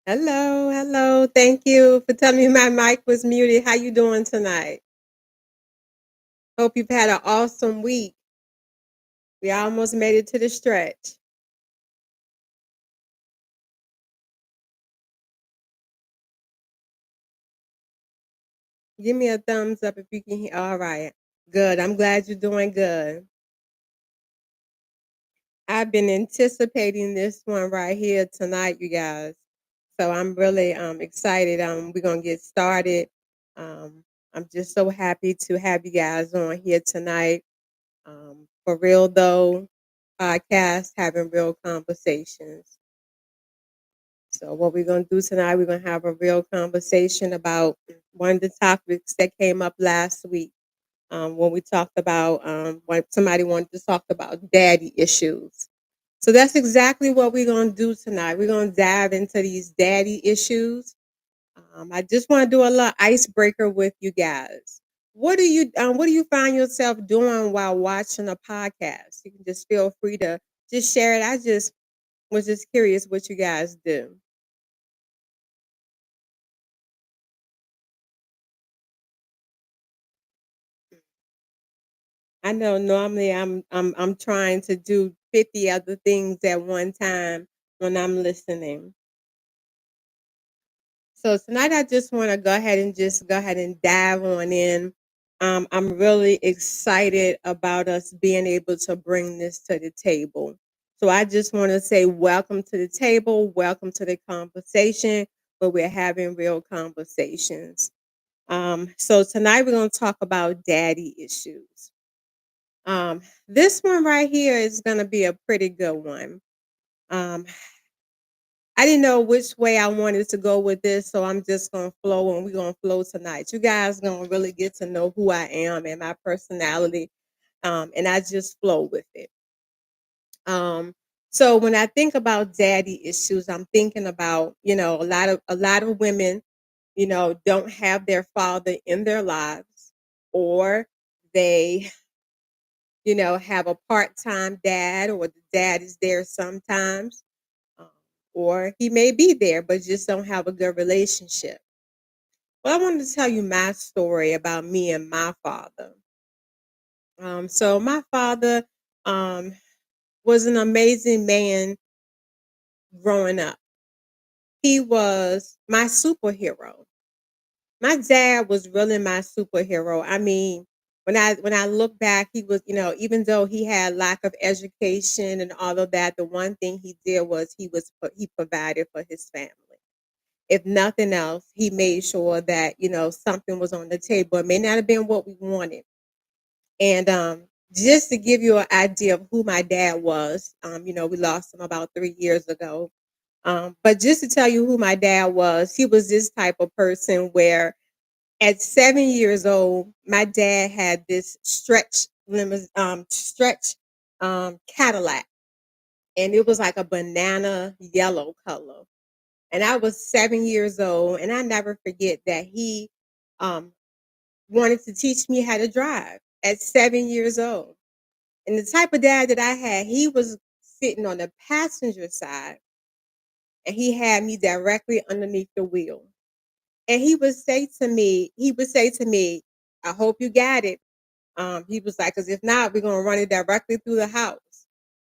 Hello, hello. Thank you for telling me my mic was muted. How you doing tonight? Hope you've had an awesome week. We almost made it to the stretch. Give me a thumbs up if you can hear. All right. Good. I'm glad you're doing good. I've been anticipating this one right here tonight, you guys. So I'm really excited. We're gonna get started. Um, I'm just so happy to have you guys on here tonight. For real though, podcast having real conversations. So what we're gonna do tonight, we're gonna have a real conversation about one of the topics that came up last week. When we talked about when somebody wanted to talk about daddy issues. So that's exactly what we're gonna do tonight. We're gonna dive into these daddy issues. I just want to do a little icebreaker with you guys. What do you find yourself doing while watching a podcast? You can just feel free to just share it. I just was just curious what you guys do. I know normally I'm trying to do 50 other things at one time when I'm listening. So tonight I just want to go ahead and dive on in. I'm really excited about us being able to bring this to the table. So I just want to say welcome to the table, welcome to the conversation where we're having real conversations. So tonight we're going to talk about daddy issues. This one right here is going to be a pretty good one. Um, I didn't know which way I wanted to go with this, so I'm just gonna flow and we're gonna flow tonight. You guys gonna really get to know who I am and my personality. And I just flow with it. Um, so when I think about daddy issues, I'm thinking about, a lot of women, don't have their father in their lives, or they, have a part-time dad, or the dad is there sometimes, um, or he may be there but just don't have a good relationship. Well, I wanted to tell you my story about me and my father. So my father um, was an amazing man growing up. He was my superhero. My dad was really my superhero. I mean, when I look back, he was, even though he had lack of education and all of that, the one thing he did was he provided for his family. If nothing else, he made sure that, something was on the table. It may not have been what we wanted. And just to give you an idea of who my dad was, we lost him about 3 years ago. But just to tell you who my dad was, he was this type of person where at 7 years old, my dad had this stretch Cadillac, and it was like a banana yellow color. And I was 7 years old, and I never forget that he um, wanted to teach me how to drive at 7 years old. And the type of dad that I had, he was sitting on the passenger side, and he had me directly underneath the wheel. And he would say to me, I hope you got it. He was like, because if not, we're gonna run it directly through the house.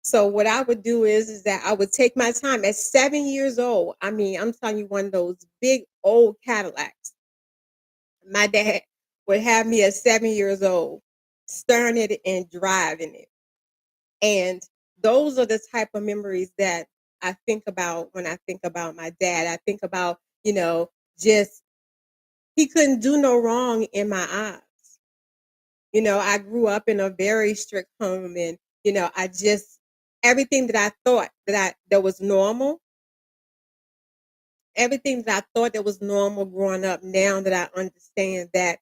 So what I would do is that I would take my time at 7 years old. I mean, I'm telling you, one of those big old Cadillacs. My dad would have me at 7 years old, stirring it and driving it. And those are the type of memories that I think about when I think about my dad. I think about, just he couldn't do no wrong in my eyes. I grew up in a very strict home, and I just everything that I thought that was normal, everything that I thought that was normal growing up, now that I understand that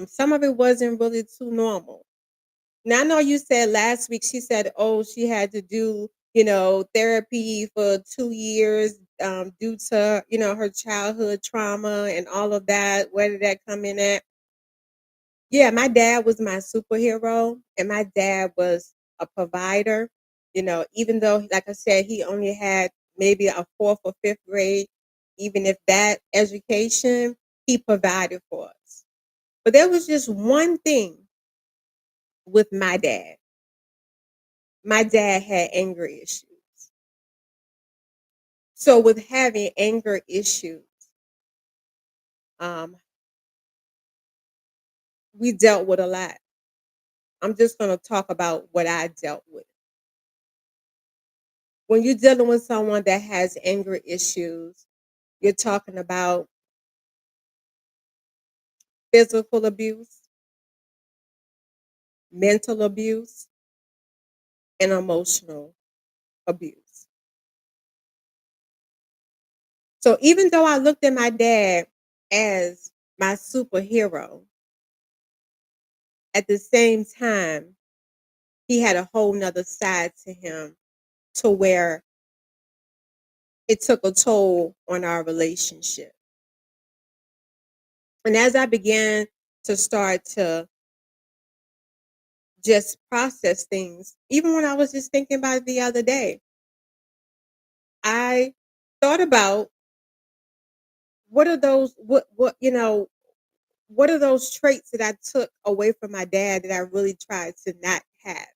some of it wasn't really too normal. Now I know you said last week, she said, oh, she had to do, therapy for 2 years due to, her childhood trauma and all of that. Where did that come in at? Yeah, my dad was my superhero, and my dad was a provider. Even though, like I said, he only had maybe a fourth or fifth grade. even if that education, he provided for us. But there was just one thing with my dad. My dad had anger issues. So with having anger issues, um, we dealt with a lot. I'm just going to talk about what I dealt with. When you're dealing with someone that has anger issues, you're talking about physical abuse, mental abuse, and emotional abuse. So even though I looked at my dad as my superhero, at the same time, he had a whole nother side to him to where it took a toll on our relationship. And as I began to start to just process things, even when I was just thinking about it the other day, I thought about what are those traits that I took away from my dad that I really tried to not have.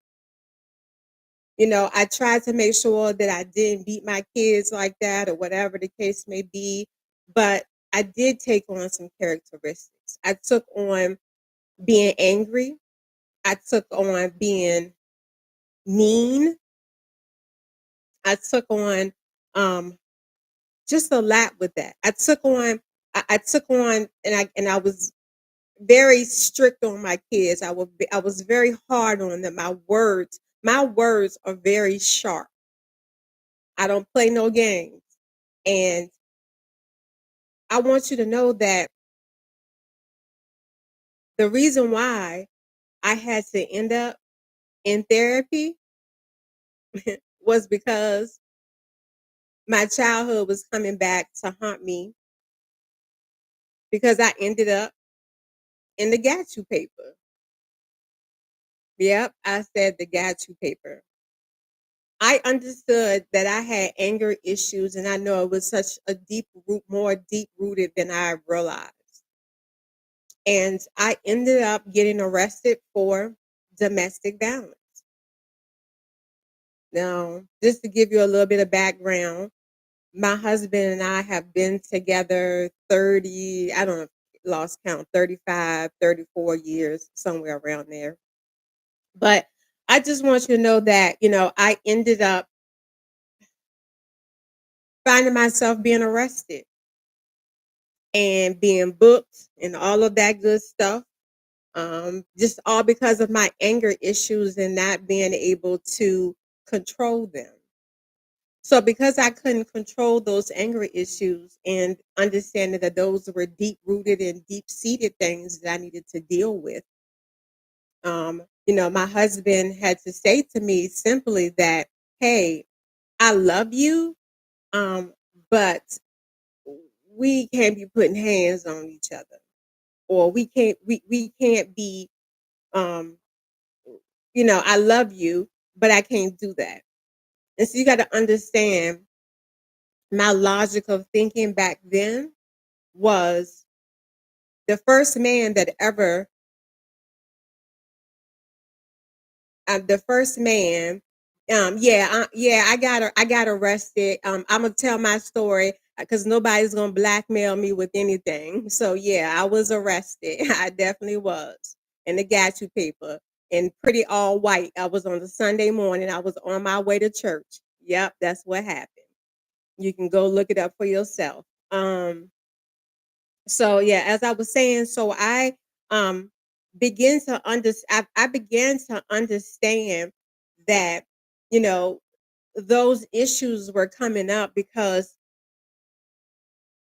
I tried to make sure that I didn't beat my kids like that or whatever the case may be, but I did take on some characteristics. I took on being angry. I took on being mean. I took on um just a lot with that. I took on and I was very strict on my kids. I was very hard on them. My words are very sharp. I don't play no games. And I want you to know that the reason why I had to end up in therapy was because my childhood was coming back to haunt me because I ended up in the got you paper. Yep, I said the got you paper. I understood that I had anger issues and I know it was such a deep root, more deep rooted than I realized. And I ended up getting arrested for domestic violence. Now, just to give you a little bit of background, my husband and I have been together 30, I don't know, lost count, 35, 34 years, somewhere around there. But I just want you to know that, I ended up finding myself being arrested and being booked and all of that good stuff. Just all because of my anger issues and not being able to control them. So because I couldn't control those anger issues and understanding that those were deep rooted and deep seated things that I needed to deal with, my husband had to say to me simply that, hey, I love you, um, but we can't be putting hands on each other. Or we can't be um, I love you, but I can't do that. And so you got to understand my logic of thinking back then was the first man that ever, the first man, I got arrested. I'm gonna tell my story because nobody's gonna blackmail me with anything. So yeah, I was arrested. I definitely was, and they got you paper and pretty all white. I was on the Sunday morning. I was on my way to church. Yep, that's what happened. You can go look it up for yourself. So yeah, as I was saying, so I um I began to understand that, you know, those issues were coming up because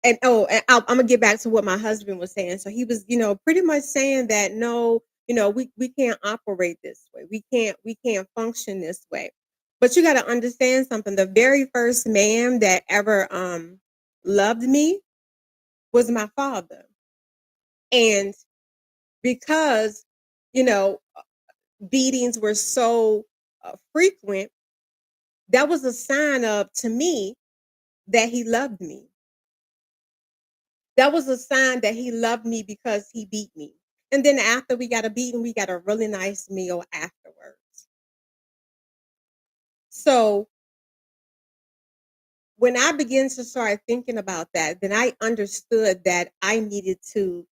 I'm gonna get back to what my husband was saying. So he was, pretty much saying that no, we can't operate this way. We can't function this way. But you gotta understand something. The very first man that ever loved me was my father. And because, you know, beatings were so frequent, that was a sign of to me that he loved me. That was a sign that he loved me because he beat me. And then after we got a beating, we got a really nice meal afterwards. So when I began to start thinking about that, then I understood that I needed to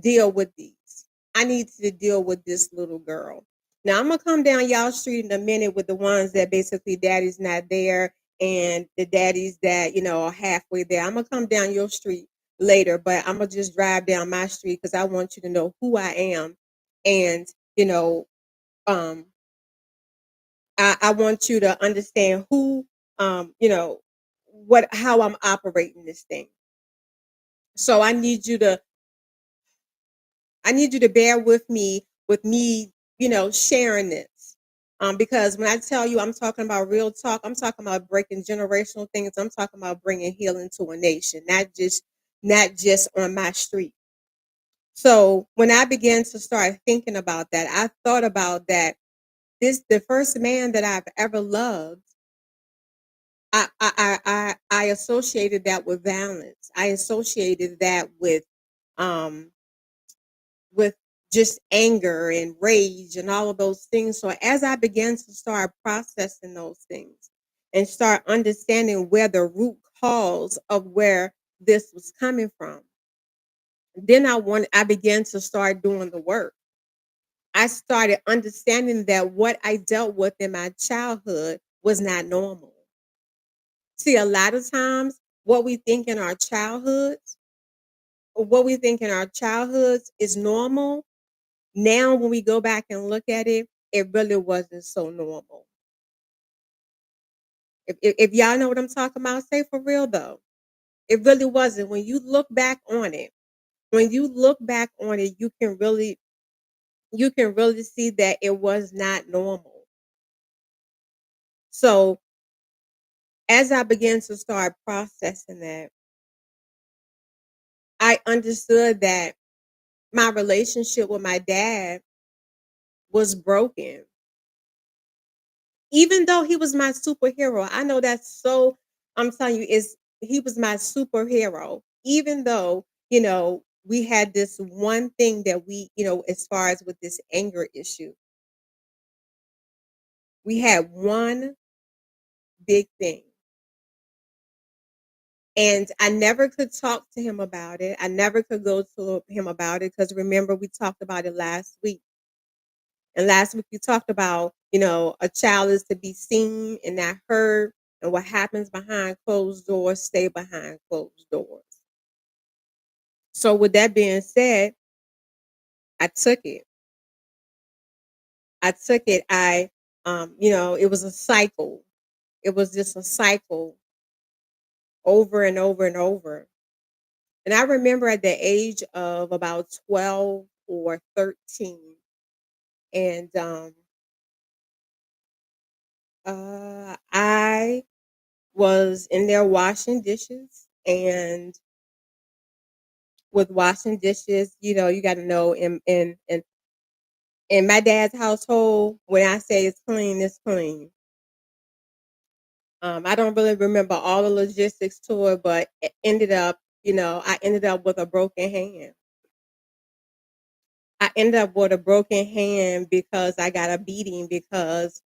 deal with these. I needed to deal with this little girl. Now I'm gonna come down y'all street in a minute with the ones that basically daddy's not there and the daddies that are halfway there. I'm gonna come down your street later, but I'm gonna just drive down my street because I want you to know who I am, and you know, um, I want you to understand who, what how I'm operating this thing. So I need you to bear with me, sharing this. Because when I tell you I'm talking about real talk, I'm talking about breaking generational things. I'm talking about bringing healing to a nation, not just on my street. So when I began to start thinking about that, I thought about that the first man that I've ever loved. I associated that with violence. I associated that um with just anger and rage and all of those things. So as I began to start processing those things and start understanding where the root cause of where this was coming from, then I began to start doing the work. I started understanding that what I dealt with in my childhood was not normal. See, a lot of times what we think in our childhoods, what we think in our childhoods is normal. Now, when we go back and look at it, it really wasn't so normal. If y'all know what I'm talking about, say for real though. It really wasn't. When you look back on it, when you look back on it, you can really see that it was not normal. So as I began to start processing that, I understood that my relationship with my dad was broken. Even though he was my superhero, I know that's so I'm telling you, is he was my superhero. Even though, we had this one thing that as far as with this anger issue, we had one big thing. And I never could talk to him about it. I never could go to him about it because remember, we talked about it last week. And last week we talked about, a child is to be seen and not heard. And what happens behind closed doors, stay behind closed doors. So with that being said, I took it. I took it. It was a cycle. It was just a cycle over and over and over. And I remember at the age of about 12 or 13, and I was in there washing dishes. And with washing dishes, you got to know in my dad's household, when I say it's clean, it's clean. I don't really remember all the logistics to it, but it ended up, I ended up with a broken hand. I ended up with a broken hand because I got a beating because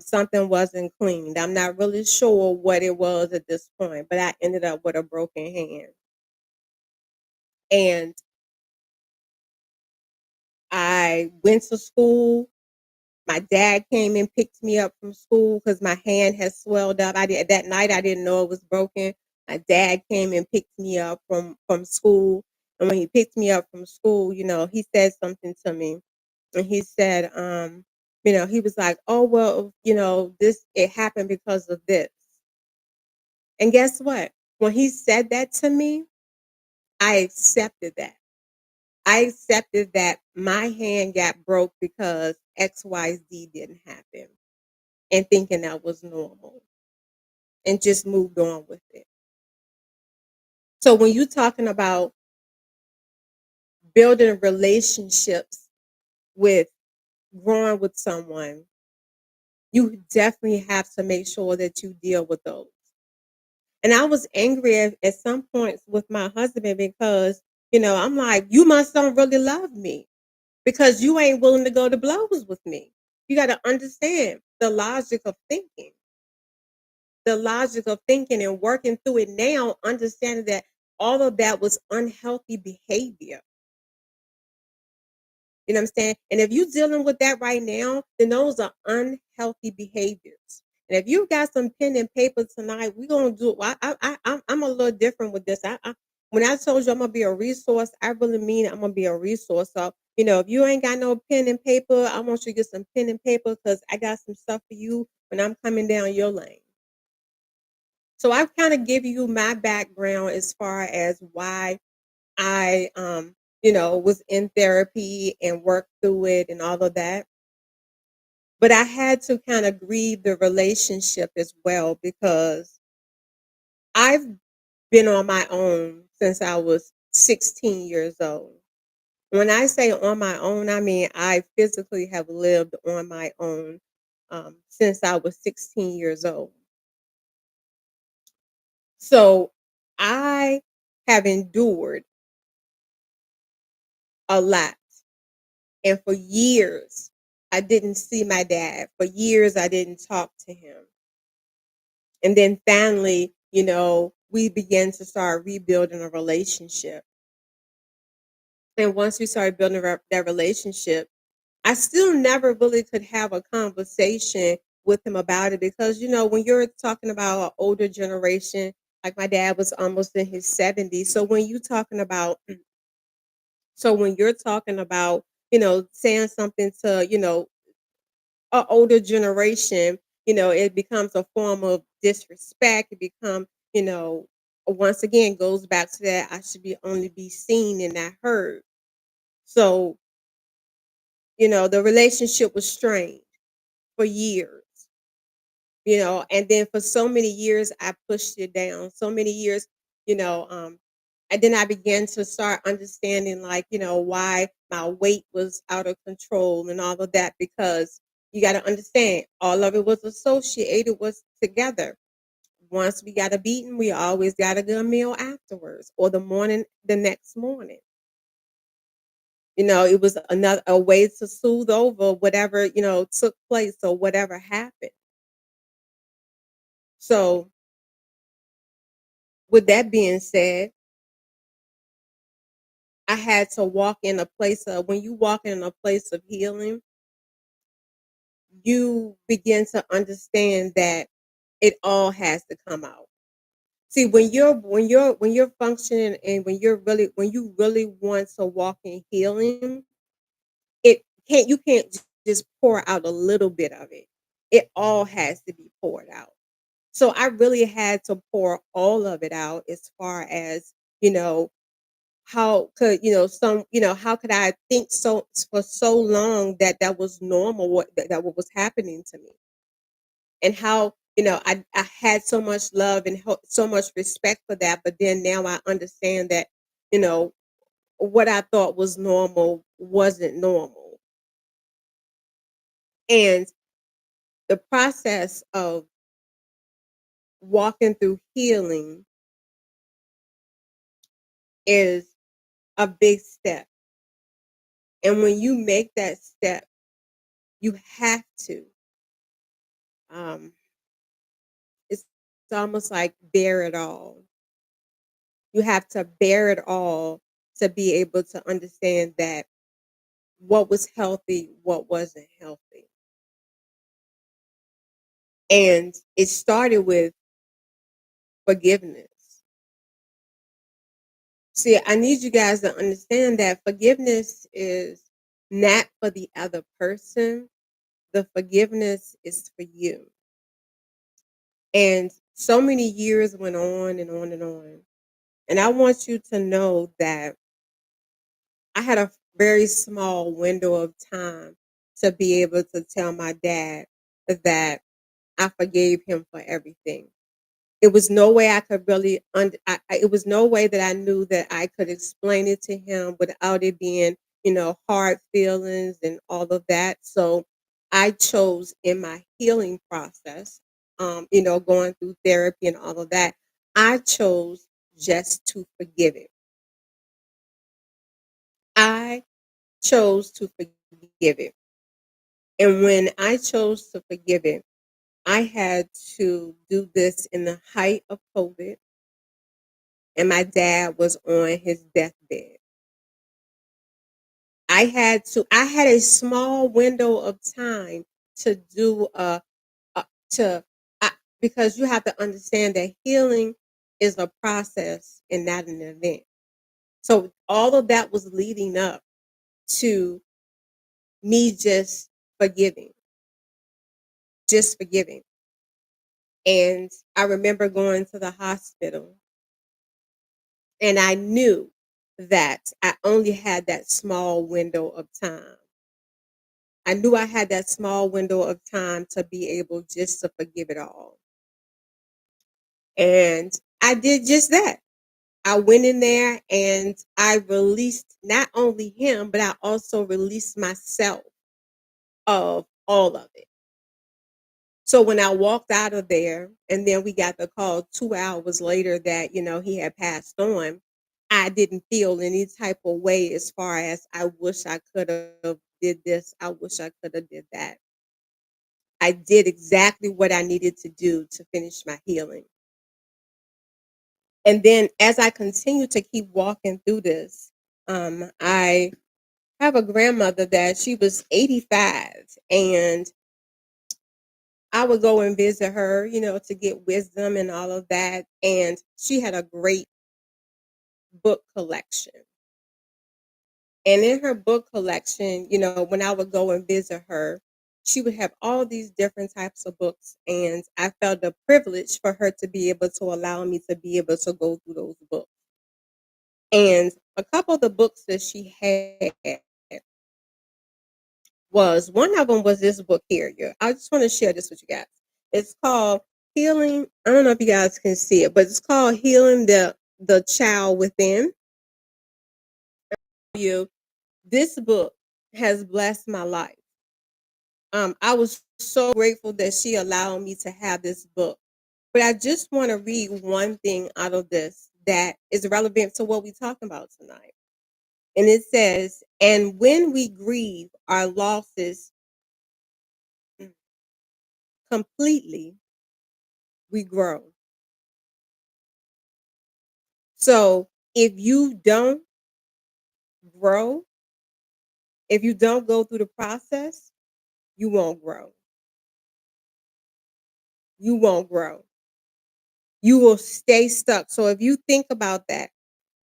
something wasn't cleaned. I'm not really sure what it was at this point, but I ended up with a broken hand. And I went to school. My dad came and picked me up from school because my hand had swelled up. I did that night. I didn't know it was broken. My dad came and picked me up from school, and when he picked me up from school, he said something to me, and he said, he was like, "Oh well, this it happened because of this." And guess what? When he said that to me, I accepted that. I accepted that my hand got broke because XYZ didn't happen, and thinking that was normal and just moved on with it. So when you're talking about building relationships with growing with someone, you definitely have to make sure that you deal with those. And I was angry at some points with my husband because, I'm like, you must don't really love me because you ain't willing to go to blows with me. You got to understand the logic of thinking and working through it now, understanding that all of that was unhealthy behavior. You know what I'm saying? And if you're dealing with that right now, then those are unhealthy behaviors. And if you got some pen and paper tonight, we're gonna do. I'm a little different with this. When I told you I'm gonna be a resource, I really mean it. I'm gonna be a resource. So if you ain't got no pen and paper, I want you to get some pen and paper because I got some stuff for you when I'm coming down your lane. So I've kind of give you my background as far as why I, was in therapy and worked through it and all of that. But I had to kind of grieve the relationship as well because I've been on my own since I was 16 years old. When I say on my own, I mean I physically have lived on my own since I was 16 years old. So I have endured a lot. And for years, I didn't see my dad. For years, I didn't talk to him. And then finally, we began to start rebuilding a relationship. And once we started building that relationship, I still never really could have a conversation with him about it because, when you're talking about an older generation, like my dad was almost in his 70s. So when you're talking about, saying something to, a older generation, it becomes a form of disrespect. It becomes, once again goes back to that I should be only be seen and not heard. So, the relationship was strained for years, and then for so many years I pushed it down. So many years, you know, um, and then I began to start understanding like, why my weight was out of control and all of that because you got to understand all of it was associated was together. Once we got a beating, we always got a good meal afterwards or the next morning. It was another a way to soothe over whatever, took place or whatever happened. So with that being said, I had to walk in a place of when you walk in a place of healing, you begin to understand that it all has to come out. See, when you're functioning and when you really want to walk in healing, you can't just pour out a little bit of it. It all has to be poured out. So I really had to pour all of it out as far as, you know, how could I think so for so long that that was normal what was happening to me, and how I had so much love and so much respect for that, but then now I understand that you know what I thought was normal wasn't normal. And the process of walking through healing is a big step, and when you make that step you have to um it's almost like bear it all. You have to bear it all to be able to understand that what was healthy, what wasn't healthy. And it started with forgiveness. See, I need you guys to understand that forgiveness is not for the other person, the forgiveness is for you. And so many years went on and on and on. And I want you to know that I had a very small window of time to be able to tell my dad that I forgave him for everything. It was no way I could really, it was no way that I knew that I could explain it to him without it being, hard feelings and all of that. So I chose in my healing process, going through therapy and all of that, I chose just to forgive it. I chose to forgive it. And when I chose to forgive it, I had to do this in the height of COVID, and my dad was on his deathbed. I had a small window of time to do a to I, because you have to understand that healing is a process and not an event. So all of that was leading up to me forgiving, just forgiving. And I remember going to the hospital, and I knew that I only had that small window of time. I knew I had that small window of time to be able just to forgive it all. And I did just that. I went in there and I released not only him, but I also released myself of all of it. So when I walked out of there, and then we got the call 2 hours later that, he had passed on, I didn't feel any type of way as far as I wish I could have did this. I wish I could have did that. I did exactly what I needed to do to finish my healing. And then as I continue to keep walking through this, I have a grandmother that she was 85, and I would go and visit her, to get wisdom and all of that. And she had a great book collection. And in her book collection, when I would go and visit her, she would have all these different types of books. And I felt a privilege for her to be able to allow me to be able to go through those books. And a couple of the books that she had was one of them was this book here. Yeah, I just want to share this with you guys. It's called Healing. I don't know if you guys can see it, but it's called Healing the Child Within. You, this book has blessed my life. I was so grateful that she allowed me to have this book. But I just want to read one thing out of this that is relevant to what we're talking about tonight. And it says, and when we grieve our losses completely, we grow. So if you don't grow, if you don't go through the process, you won't grow. You won't grow. You will stay stuck. So if you think about that,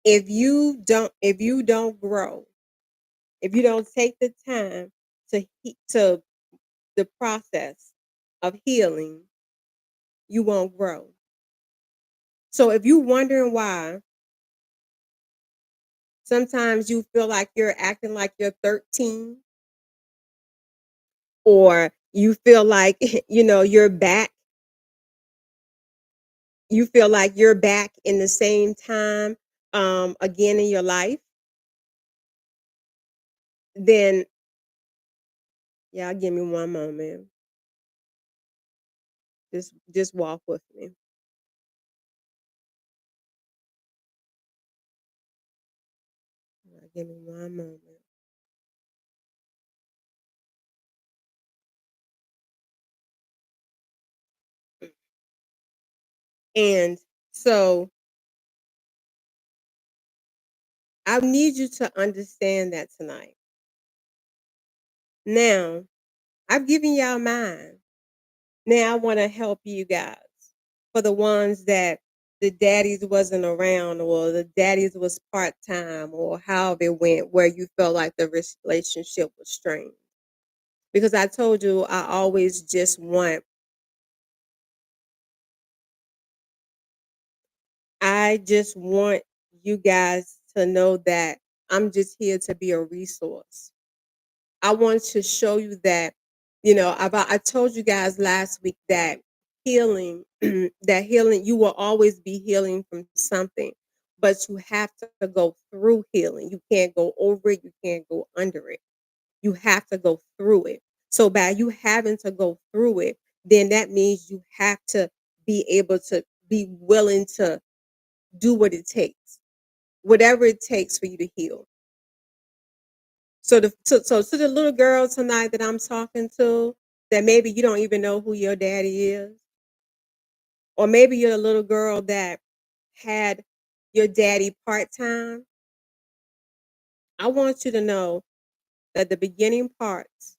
if you don't grow, if you don't take the time to the process of healing, you won't grow. So if you're wondering why sometimes you feel like you're acting like you're 13, or you feel like you're back, you feel like you're back in the same time again in your life, then yeah, give me one moment. Just walk with me. Give me one moment. And so I need you to understand that tonight. Now, I've given y'all mine. Now I want to help you guys, for the ones that the daddies wasn't around, or the daddies was part-time, or however it went, where you felt like the relationship was strained. Because I told you I always just want I just want you guys to know that I'm just here to be a resource. I want to show you that, I told you guys last week that healing, that healing, you will always be healing from something, but you have to go through healing. You can't go over it, you can't go under it. You have to go through it. So by you having to go through it, then that means you have to be able to be willing to do what it takes, whatever it takes for you to heal. So to the little girl tonight that I'm talking to, that maybe you don't even know who your daddy is, or maybe you're a little girl that had your daddy part-time. I want you to know that the beginning parts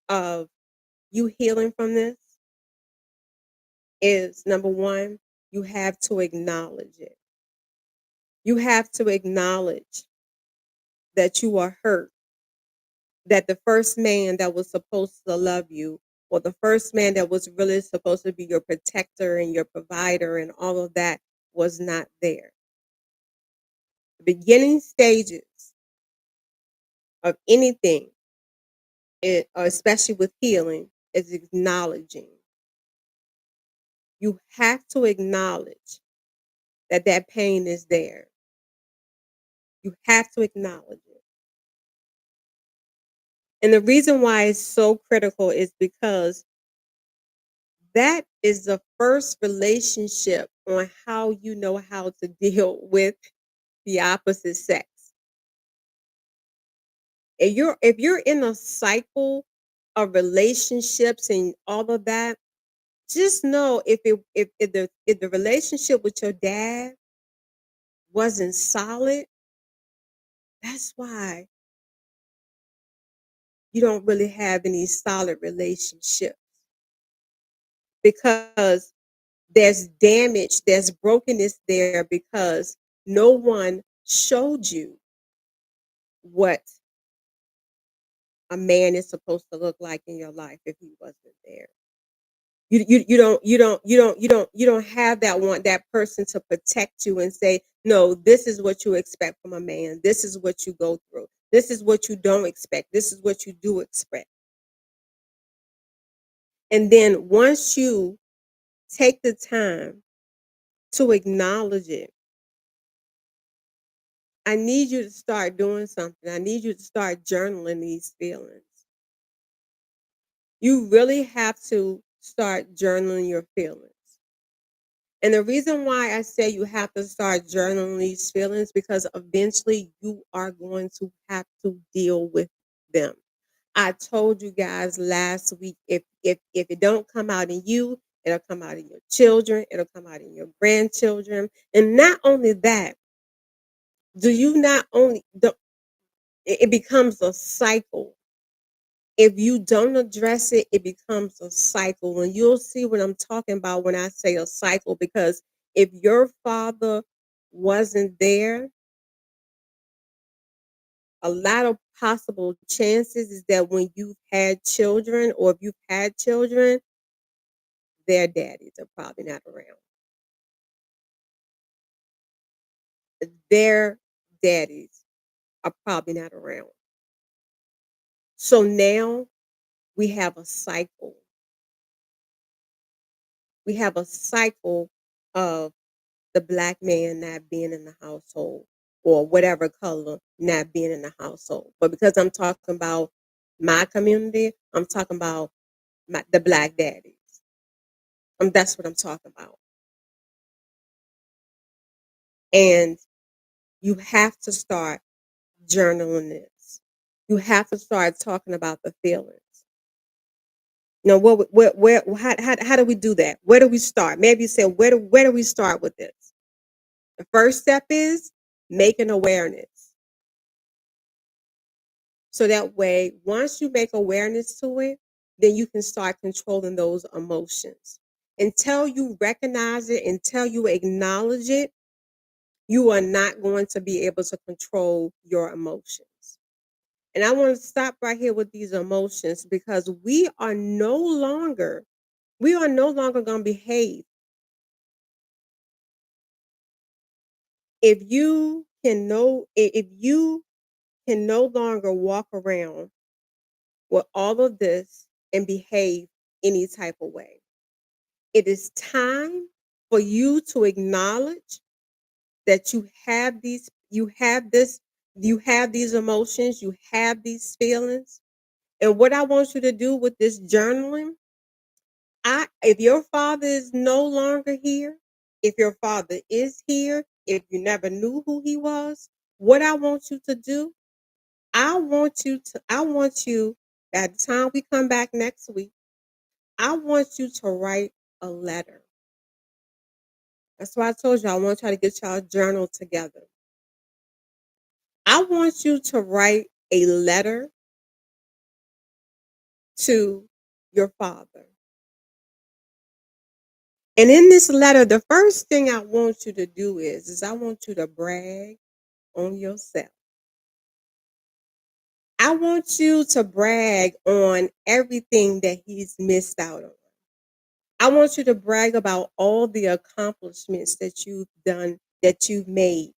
of you healing from this is number one, you have to acknowledge it. You have to acknowledge that you are hurt, that the first man that was supposed to love you, or the first man that was really supposed to be your protector and your provider and all of that, was not there. The beginning stages of anything, especially with healing, is acknowledging. You have to acknowledge that that pain is there. You have to acknowledge it. And the reason why it's so critical is because that is the first relationship on how you know how to deal with the opposite sex. If you're in a cycle of relationships and all of that, just know if the relationship with your dad wasn't solid, that's why you don't really have any solid relationships, because there's damage, there's brokenness there, because no one showed you what a man is supposed to look like in your life if he wasn't there. You don't have that person to protect you and say, no, this is what you expect from a man. This is what you go through. This is what you don't expect. This is what you do expect. And then once you take the time to acknowledge it, I need you to start doing something. I need you to start journaling these feelings. You really have to start journaling your feelings. And the reason why I say you have to start journaling these feelings, because eventually you are going to have to deal with them. I told you guys last week, if it don't come out in you, it'll come out in your children, it'll come out in your grandchildren. And not only that, do you not only the it becomes a cycle. If you don't address it, it becomes a cycle. And you'll see what I'm talking about when I say a cycle, because if your father wasn't there, a lot of possible chances is that when you've had children, or if you've had children, their daddies are probably not around. Their daddies are probably not around. So now we have a cycle. We have a cycle of the black man not being in the household, or whatever color not being in the household. But because I'm talking about my community, I'm talking about the black daddies. That's what I'm talking about. And you have to start journaling this. You have to start talking about the feelings. Now, how do we do that? Where do we start? Maybe you say, where do we start with this? The first step is making awareness. So that way, once you make awareness to it, then you can start controlling those emotions. Until you recognize it, until you acknowledge it, you are not going to be able to control your emotions. And I want to stop right here with these emotions, because we are no longer going to behave if you can no longer walk around with all of this and behave any type of way. It is time for you to acknowledge that you have these emotions, you have these feelings. And what I want you to do with this journaling, if your father is no longer here, if your father is here, if you never knew who he was, what I want you to do, I want you, at the time we come back next week, I want you to write a letter. That's why I told you I want y'all to get y'all journal together. I want you to write a letter to your father. And in this letter, the first thing I want you to do is I want you to brag on yourself. I want you to brag on everything that he's missed out on. I want you to brag about all the accomplishments that you've done, that you've made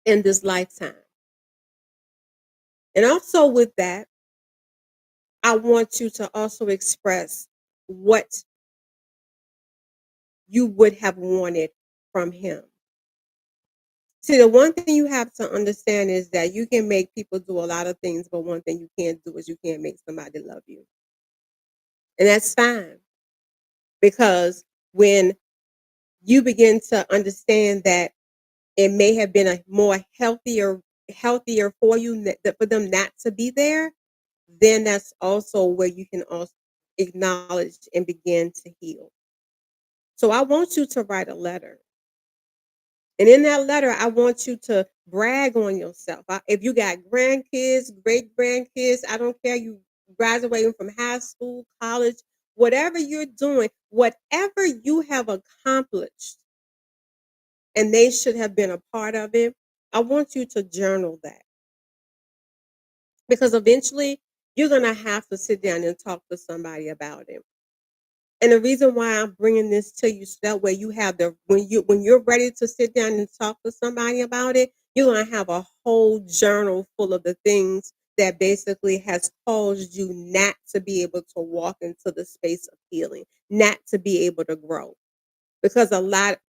in this lifetime. And also with that, I want you to also express what you would have wanted from him. See, the one thing you have to understand is that you can make people do a lot of things, but one thing you can't do is you can't make somebody love you. And that's fine, because when you begin to understand that it may have been a more healthier for you, for them not to be there, then that's also where you can also acknowledge and begin to heal. So I want you to write a letter. And in that letter, I want you to brag on yourself. If you got grandkids, great grandkids, I don't care, you graduating from high school, college, whatever you're doing, whatever you have accomplished, and they should have been a part of it, I want you to journal that. Because eventually you're going to have to sit down and talk to somebody about it. And the reason why I'm bringing this to you, so that way you have when you're ready to sit down and talk to somebody about it, you're gonna have a whole journal full of the things that basically has caused you not to be able to walk into the space of healing, not to be able to grow. Because a lot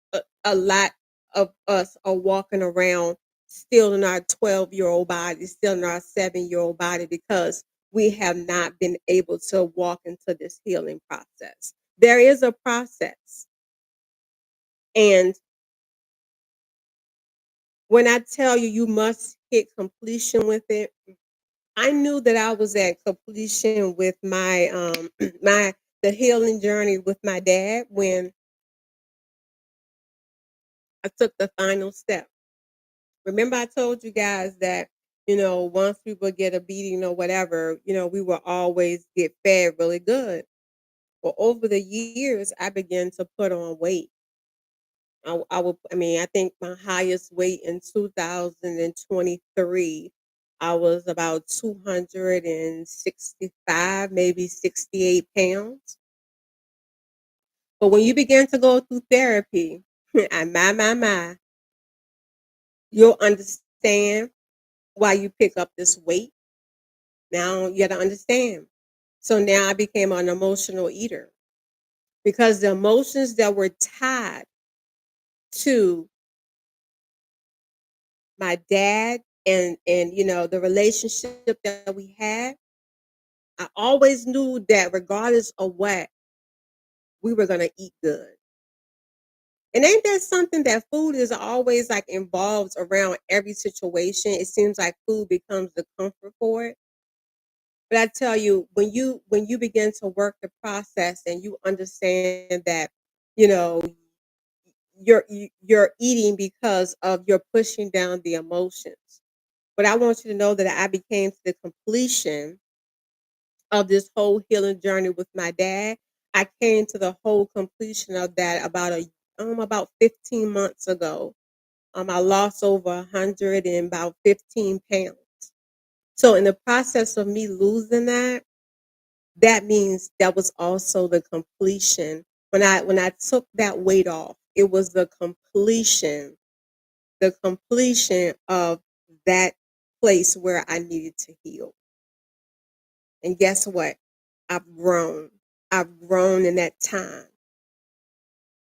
of us are walking around still in our 12-year-old body, still in our 7-year-old body, because we have not been able to walk into this healing process. There is a process. And when I tell you, you must hit completion with it, I knew that I was at completion with my my the healing journey with my dad when I took the final step. Remember, I told you guys that, once we would get a beating or whatever, we would always get fed really good. Well, over the years, I began to put on weight. I think my highest weight in 2023, I was about 265, maybe 68 pounds. But when you begin to go through therapy, and my, you'll understand why you pick up this weight. Now you got to understand. So now I became an emotional eater, because the emotions that were tied to my dad and the relationship that we had, I always knew that regardless of what, we were going to eat good. And ain't that something, that food is always like involved around every situation? It seems like food becomes the comfort for it. But I tell you, when you begin to work the process and you understand that, you know, you're eating because of you're pushing down the emotions. But I want you to know that I became to the completion of this whole healing journey with my dad. I came to the whole completion of that about 15 months ago. I lost over 100 and about 15 pounds. So in the process of me losing that, that means that was also the completion. When I took that weight off, it was the completion of that place where I needed to heal. And guess what? I've grown. I've grown in that time.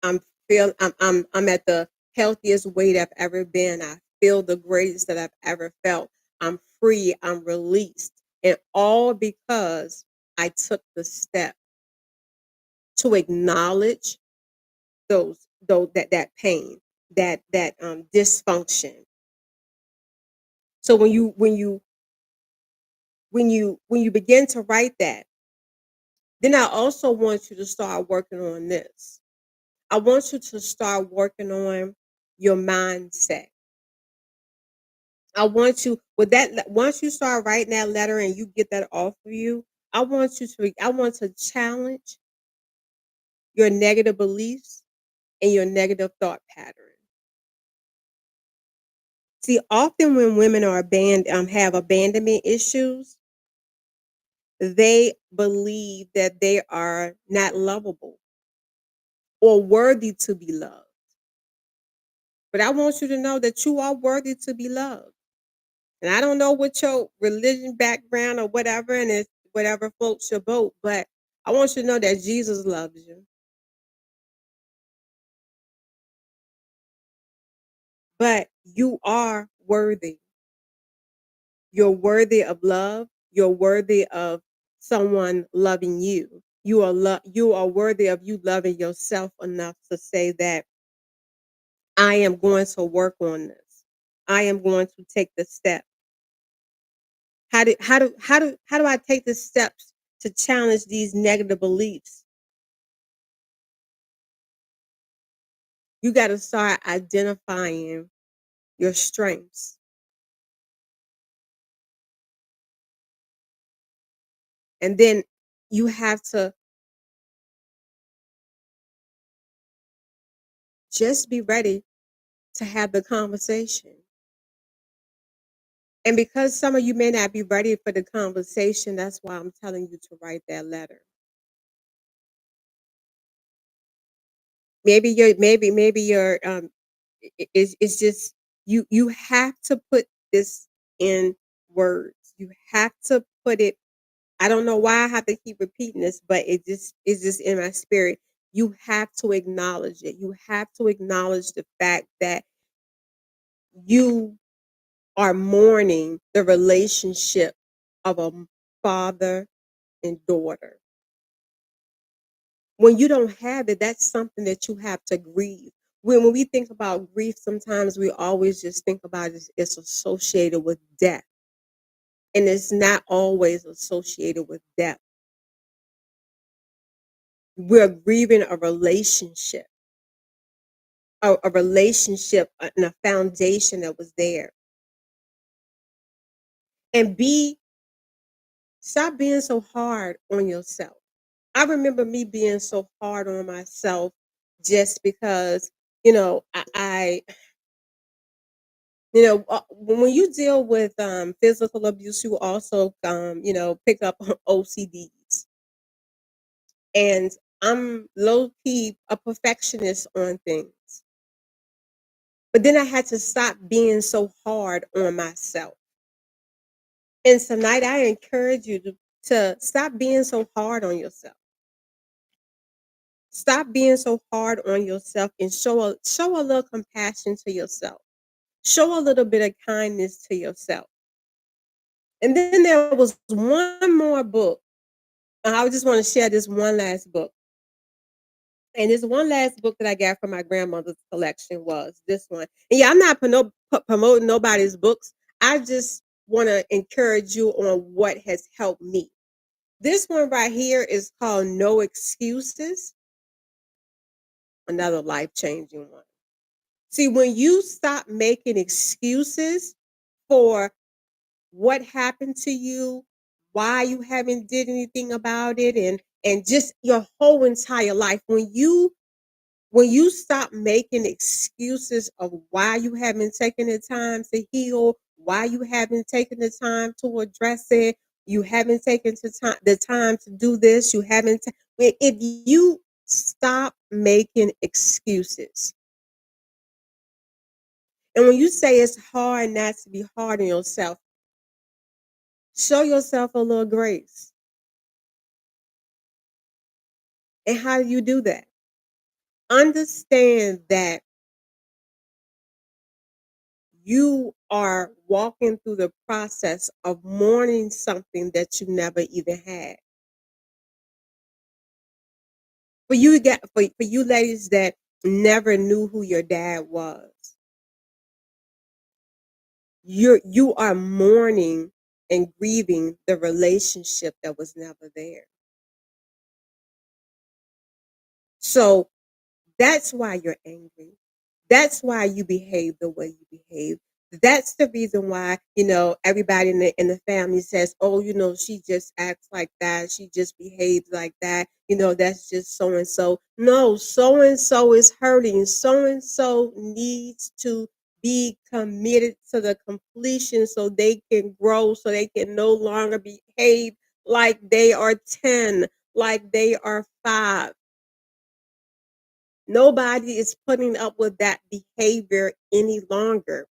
I'm at the healthiest weight I've ever been. I feel the greatest that I've ever felt. I'm free. I'm released. And all because I took the step to acknowledge those though that pain, that dysfunction. So when you begin to write that, then I also want you to start working on this. I want you to start working on your mindset. I want you with that once you start writing that letter and you get that off of you, I want to challenge your negative beliefs and your negative thought pattern. See, often when women are have abandonment issues, they believe that they are not lovable or worthy to be loved. But I want you to know that you are worthy to be loved. And I don't know what your religion background or whatever, and it's whatever floats your boat, but I want you to know that Jesus loves you. But you are worthy. You're worthy of love. You're worthy of someone loving you. You are worthy of you loving yourself enough to say that I am going to work on this. I am going to take the step. How do I take the steps to challenge these negative beliefs? You got to start identifying your strengths. And then you have to just be ready to have the conversation. And because some of you may not be ready for the conversation, that's why I'm telling you to write that letter. It's just you have to put this in words. You have to put it. I don't know why I have to keep repeating this, but it's just in my spirit. You have to acknowledge it. You have to acknowledge the fact that you are mourning the relationship of a father and daughter. When you don't have it, that's something that you have to grieve. When we think about grief, sometimes we always just think about it's associated with death, and it's not always associated with death. We're grieving a relationship and a foundation that was there. And stop being so hard on yourself. I remember me being so hard on myself just because, I when you deal with physical abuse, you also pick up OCDs. And I'm low key a perfectionist on things. But then I had to stop being so hard on myself. And tonight I encourage you to stop being so hard on yourself. Stop being so hard on yourself and show a little compassion to yourself. Show a little bit of kindness to yourself. And then there was one more book. I just want to share this one last book. And this one last book that I got from my grandmother's collection was this one. And yeah, I'm not promoting nobody's books. I just want to encourage you on what has helped me. This one right here is called No Excuses, another life changing one. See, when you stop making excuses for what happened to you, why you haven't did anything about it, and just your whole entire life, when you stop making excuses of why you haven't taken the time to heal, why you haven't taken the time to address it, you haven't taken the time to do this, you haven't. If you stop making excuses, and when you say it's hard not to be hard on yourself, show yourself a little grace. And how do you do that? Understand that you are walking through the process of mourning something that you never even had. For you ladies that never knew who your dad was. You are mourning and grieving the relationship that was never there. So that's why you're angry. That's why you behave the way you behave. That's the reason why, everybody in the family says, "Oh, she just acts like that. She just behaves like that. That's just so and so." No, so and so is hurting. So and so needs to be committed to the completion so they can grow, so they can no longer behave like they are 10, like they are 5. Nobody is putting up with that behavior any longer.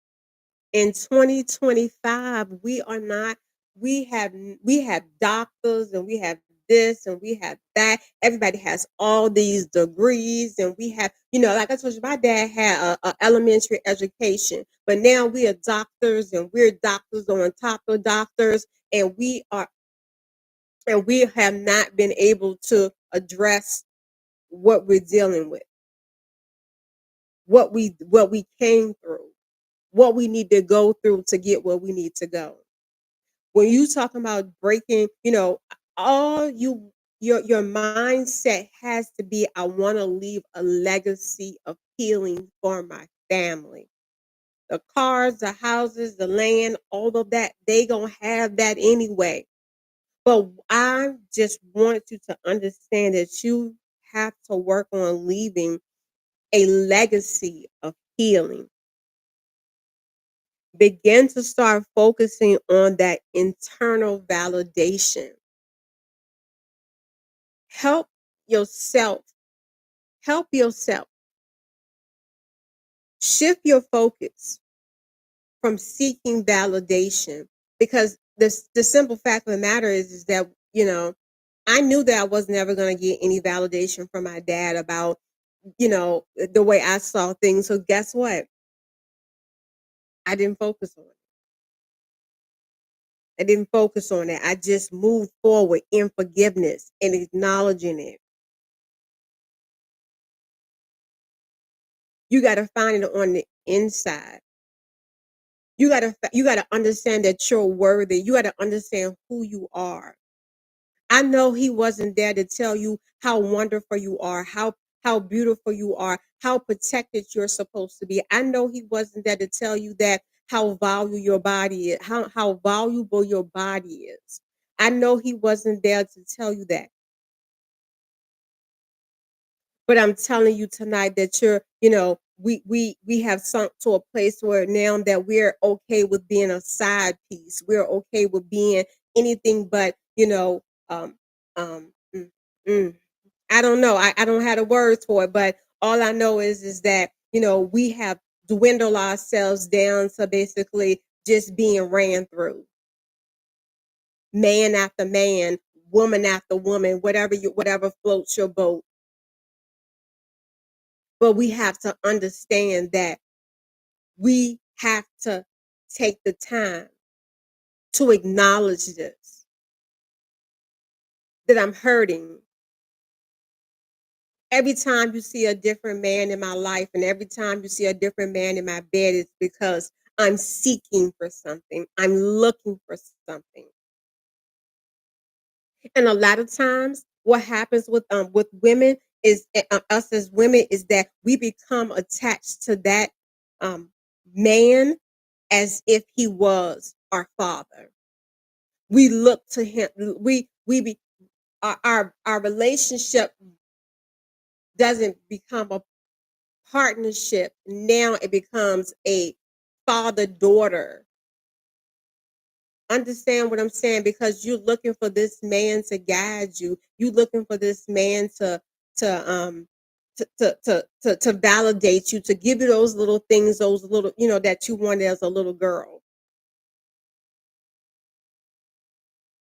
In 2025, we are not, we have doctors and we have this and we have that. Everybody has all these degrees and we have, like I told you, my dad had a elementary education, but now we are doctors and we're doctors on top of doctors, and we have not been able to address what we're dealing with, what we came through, what we need to go through to get where we need to go. When you talking about breaking, all your mindset has to be, I want to leave a legacy of healing for my family. The cars, the houses, the land, all of that, they gonna have that anyway. But I just want you to understand that you have to work on leaving a legacy of healing. Begin to start focusing on that internal validation. Help yourself. Help yourself. Shift your focus from seeking validation, because the simple fact of the matter is that, I knew that I was never going to get any validation from my dad about, the way I saw things. So guess what? I didn't focus on it. I didn't focus on it. I just moved forward in forgiveness and acknowledging it. You got to find it on the inside. You got to understand that you're worthy. You got to understand who you are. I know he wasn't there to tell you how wonderful you are, how beautiful you are, how protected you're supposed to be. I know he wasn't there to tell you that how valuable your body is, how valuable your body is. I know he wasn't there to tell you that. But I'm telling you tonight that we have sunk to a place where now that we're okay with being a side piece. We're okay with being anything but, um, um, mm, mm, I don't know. I don't have the words for it, but all I know is that, we have dwindled ourselves down to basically just being ran through, man after man, woman after woman, whatever floats your boat. But we have to understand that we have to take the time to acknowledge this, that I'm hurting. Every time you see a different man in my life and every time you see a different man in my bed, it's because I'm seeking for something. I'm looking for something. And a lot of times what happens with women is, us as women, is that we become attached to that um man as if he was our father. We look to him. We be our relationship doesn't become a partnership. Now it becomes a father daughter. Understand what I'm saying? Because you're looking for this man to guide you. You looking for this man to to validate you, to give you those little things, those little, that you wanted as a little girl.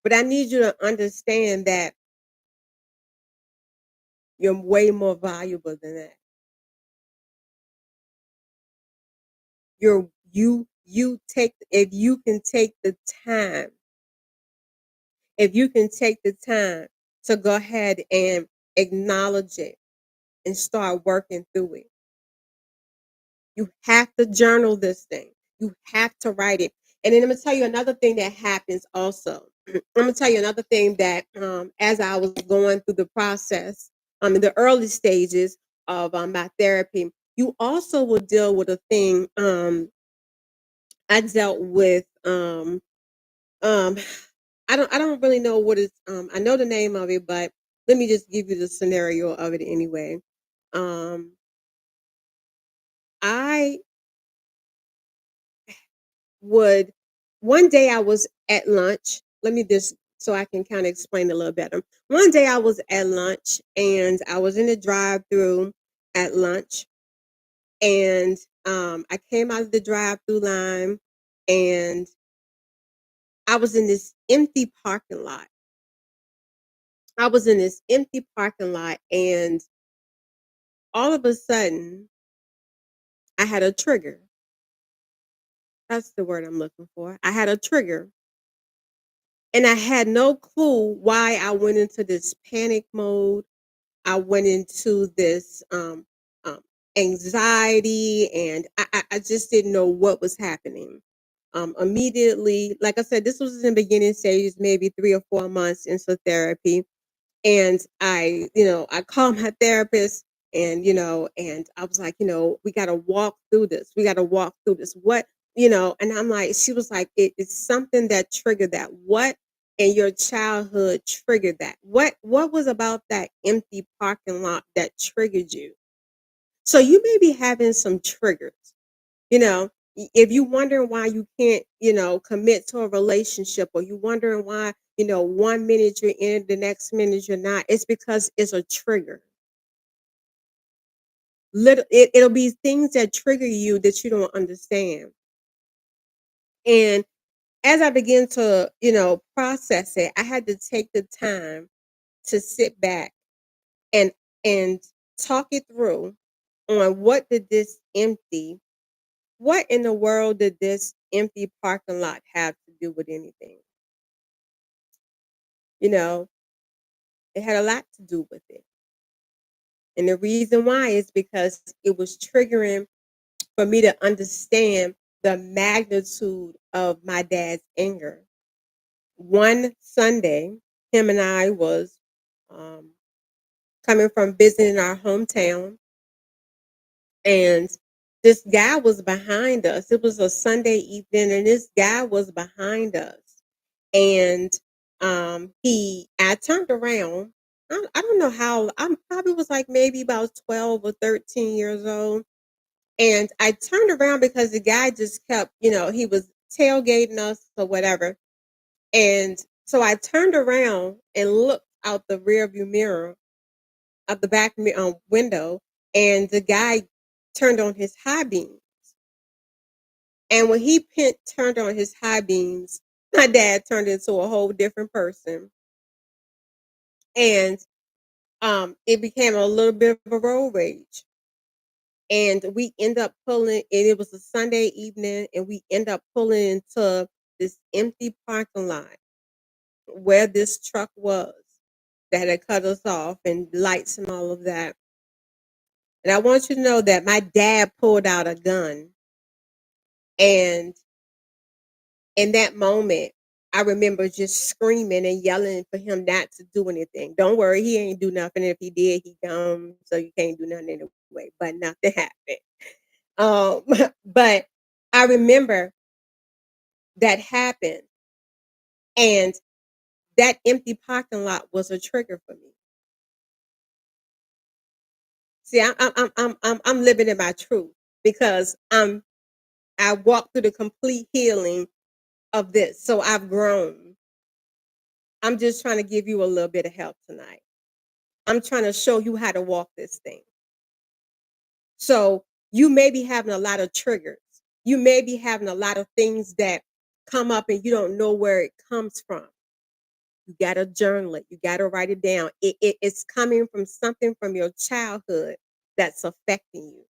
But I need you to understand that you're way more valuable than that. You take, if you can take the time to go ahead and acknowledge it and start working through it. You have to journal this thing. You have to write it. And then I'm gonna tell you another thing that happens also. I'm gonna tell you another thing that as I was going through the process, in the early stages of my therapy, you also will deal with a thing. I dealt with um I don't really know what it's I know the name of it, but let me just give you the scenario of it anyway. Um I would one day I was at lunch. Let me just so I can kind of explain a little better. One day I was at lunch and I was in the drive-through at lunch, and I came out of the drive-through line, and I was in this empty parking lot. I was in this empty parking lot, and all of a sudden I had a trigger. That's the word I'm looking for. I had a trigger, and I had no clue why I went into this panic mode. I went into this um, anxiety, and I just didn't know what was happening. Immediately, like I said, this was in the beginning stages, maybe 3 or 4 months into therapy. And I called my therapist, and I was like, we got to walk through this. We got to walk through this. And I'm like, she was like, it's something that triggered that. What in your childhood triggered that? What was about that empty parking lot that triggered you? So you may be having some triggers, you know, if you wondering why you can't, commit to a relationship, or you wondering why, one minute you're in, the next minute you're not, it's because it's a trigger. It'll be things that trigger you that you don't understand. And as I begin to, process it, I had to take the time to sit back and and talk it through on what in the world did this empty parking lot have to do with anything? You know, it had a lot to do with it. And the reason why is because it was triggering for me to understand the magnitude of my dad's anger. One Sunday, him and I was um, coming from visiting our hometown, and this guy was behind us. It was a Sunday evening, and this guy was behind us. And I turned around. I don't know how, I probably was like maybe about 12 or 13 years old. And I turned around because the guy just kept, he was tailgating us or whatever. And so I turned around and looked out the rear view mirror of the back window, and the guy turned on his high beams. And when turned on his high beams, my dad turned into a whole different person. And it became a little bit of a road rage. And we end up pulling, and it was a Sunday evening, and we end up pulling into this empty parking lot where this truck was that had cut us off, and lights and all of that. And I want you to know that my dad pulled out a gun. And in that moment, I remember just screaming and yelling for him not to do anything. Don't worry, he ain't do nothing. If he did, he gone, so you can't do nothing anyway. But nothing happened. Um, but I remember that happened, and that empty parking lot was a trigger for me. See, I'm living in my truth because I walked through the complete healing of this, so I've grown. I'm just trying to give you a little bit of help tonight. I'm trying to show you how to walk this thing. So you may be having a lot of triggers. You may be having a lot of things that come up and you don't know where it comes from. You got to journal it. You got to write it down. It's coming from something from your childhood that's affecting you.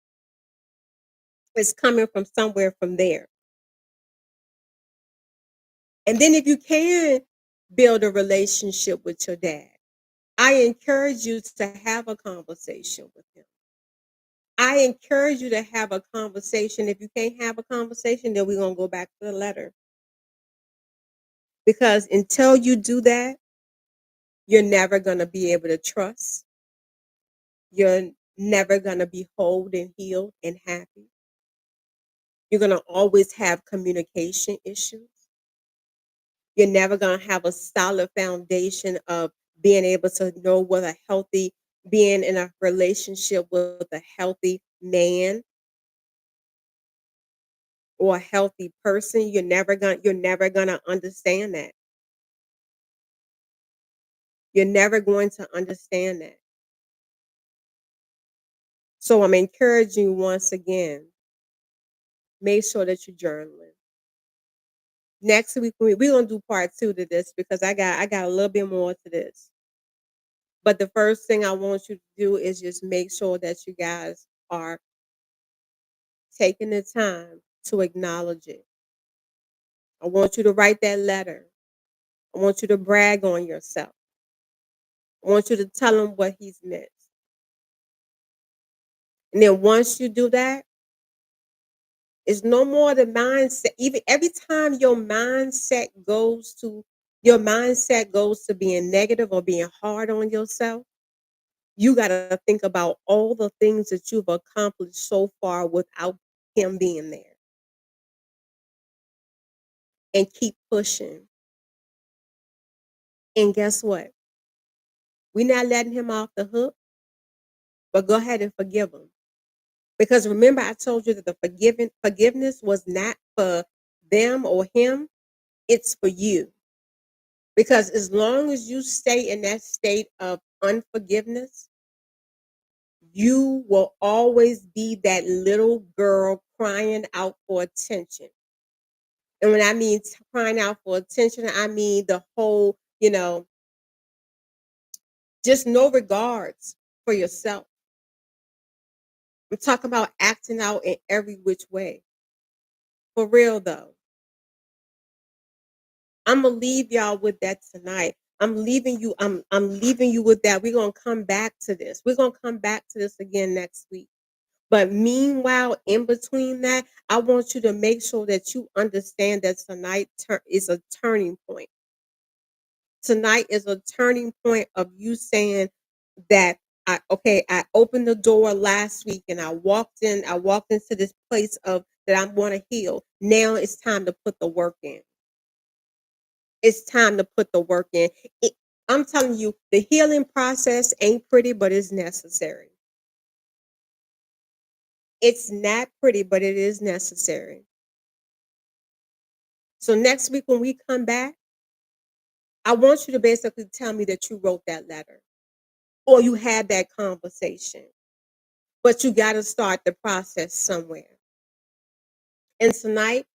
It's coming from somewhere from there. And then if you can build a relationship with your dad, I encourage you to have a conversation with him. I I encourage you to have a conversation. If you can't have a conversation, then we're gonna go back to the letter. Because until you do that, you're never gonna be able to trust. You're never gonna be whole and healed and happy. You're gonna always have communication issues. You're never gonna have a solid foundation of being able to know what a healthy being in a relationship with a healthy man or a healthy person. You're never gonna understand that. You're never going to understand that. So I'm encouraging you once again, make sure that you're journaling. Next week we're gonna do part two to this because I got a little bit more to this. But the first thing I want you to do is just make sure that you guys are taking the time to acknowledge it. I want you to write that letter. I want you to brag on yourself. I want you to tell him what he's missed. And then once you do that, it's no more the mindset. Even every time your mindset goes to being negative or being hard on yourself, you got to think about all the things that you've accomplished so far without him being there and keep pushing. And guess what? We're not letting him off the hook, but go ahead and forgive him. Because remember, I told you that the forgiveness was not for them or him, it's for you. Because as long as you stay in that state of unforgiveness, you will always be that little girl crying out for attention. And when I mean crying out for attention, I mean the whole, just no regards for yourself. I'm talking about acting out in every which way. For real though. I'm gonna leave y'all with that tonight. I'm leaving you with that. We're gonna come back to this. We're gonna come back to this again next week. But meanwhile, in between that, I want you to make sure that you understand that tonight is a turning point. Tonight is a turning point of you saying that I opened the door last week and I walked into this place of that I want to heal. Now it's time to put the work in. It's time to put the work in. It, I'm telling you, the healing process ain't pretty, but it's necessary. It's not pretty, but it is necessary. So next week when we come back, I want you to basically tell me that you wrote that letter or you had that conversation, but you got to start the process somewhere. And tonight,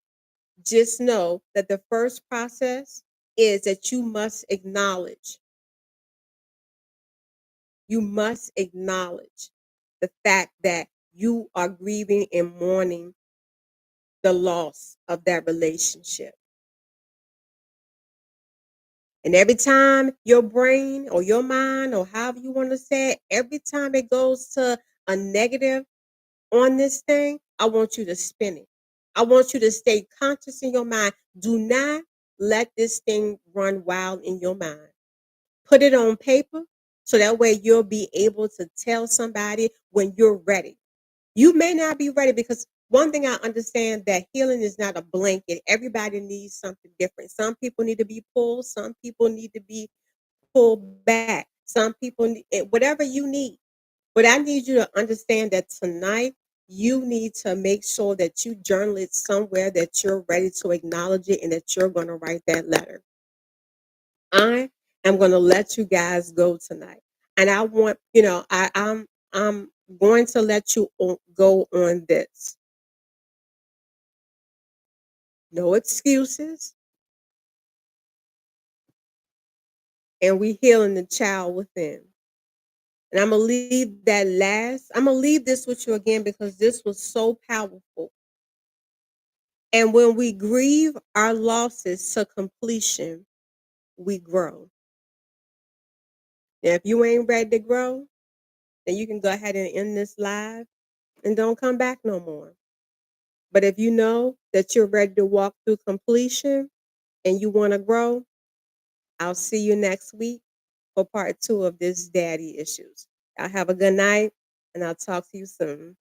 just know that the first process is that you must acknowledge the fact that you are grieving and mourning the loss of that relationship. And every time your brain or your mind or however you want to say it, every time it goes to a negative on this thing, I want you to spin it. I want you to stay conscious in your mind. Do not let this thing run wild in your mind. Put it on paper so that way you'll be able to tell somebody when you're ready. You may not be ready because one thing I understand that healing is not a blanket. Everybody needs something different. Some people need to be pulled, some people need to be pulled back. Some people need whatever you need. But I need you to understand that tonight you need to make sure that you journal it somewhere that you're ready to acknowledge it and that you're going to write that letter. I am going to let you guys go tonight. And I want, I'm going to let you go on this. No excuses. And we healing the child within. And I'm going to leave this with you again because this was so powerful. And when we grieve our losses to completion, we grow. Now, if you ain't ready to grow, then you can go ahead and end this live and don't come back no more. But if you know that you're ready to walk through completion and you want to grow, I'll see you next week for part 2 of this daddy issues. Y'all have a good night, and I'll talk to you soon.